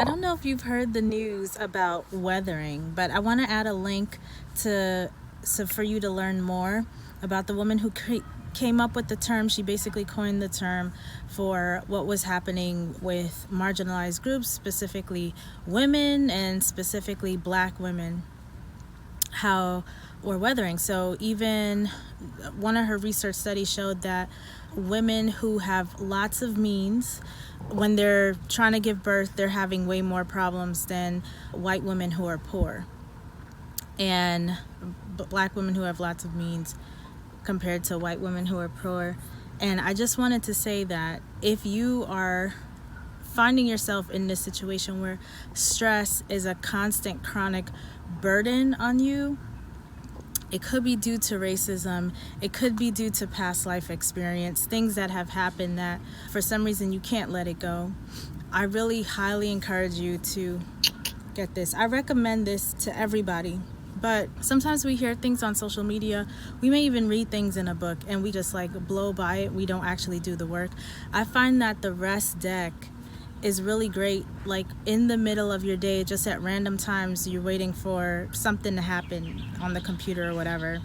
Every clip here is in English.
I don't know if you've heard the news about weathering, but I want to add a link to so for you to learn more about the woman who came up with the term. She basically coined the term for what was happening with marginalized groups, specifically women and specifically Black women, how we're weathering. So even one of her research studies showed that women who have lots of means, when they're trying to give birth, they're having way more problems than white women who are poor, and Black women who have lots of means compared to white women who are poor. And I just wanted to say that if you are finding yourself in this situation where stress is a constant chronic burden on you, it could be due to racism, it could be due to past life experience, things that have happened that for some reason you can't let it go. I really highly encourage you to get this. I recommend this to everybody, but sometimes we hear things on social media, we may even read things in a book, and we just like blow by it. We don't actually do the work. I find that the rest deck is really great, like in the middle of your day, just at random times you're waiting for something to happen on the computer or whatever,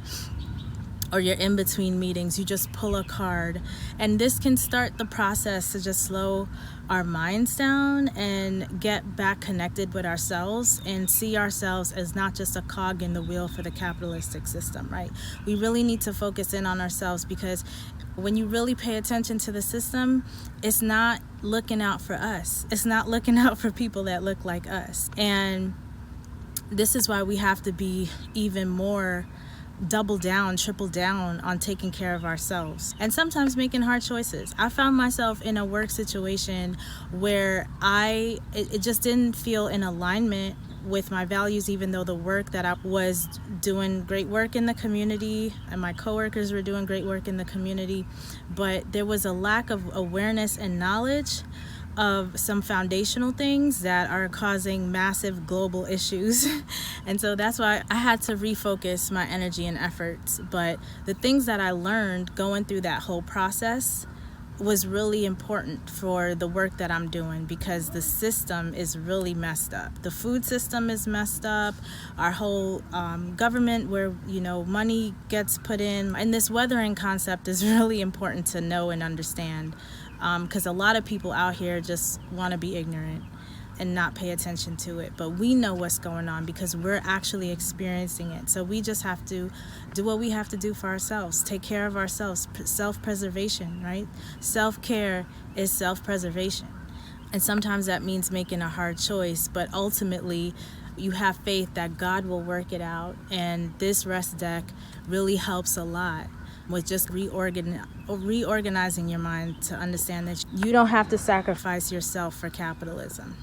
or you're in between meetings, you just pull a card, and this can start the process to just slow our minds down and get back connected with ourselves and see ourselves as not just a cog in the wheel for the capitalistic system, right? We really need to focus in on ourselves, because when you really pay attention to the system, it's not looking out for us. It's not looking out for people that look like us. And this is why we have to be even more double down, triple down on taking care of ourselves, and sometimes making hard choices. I found myself in a work situation where it just didn't feel in alignment with my values, even though the work that I was doing great work in the community and my coworkers were doing great work in the community, but there was a lack of awareness and knowledge of some foundational things that are causing massive global issues. And so that's why I had to refocus my energy and efforts. But the things that I learned going through that whole process was really important for the work that I'm doing, because the system is really messed up. The food system is messed up. Our whole government, where money gets put in, and this weathering concept is really important to know and understand, because a lot of people out here just want to be ignorant and not pay attention to it. But we know what's going on because we're actually experiencing it. So we just have to do what we have to do for ourselves, take care of ourselves, self-preservation, right? Self-care is self-preservation. And sometimes that means making a hard choice, but ultimately you have faith that God will work it out. And this rest deck really helps a lot with just reorganizing your mind to understand that you don't have to sacrifice yourself for capitalism.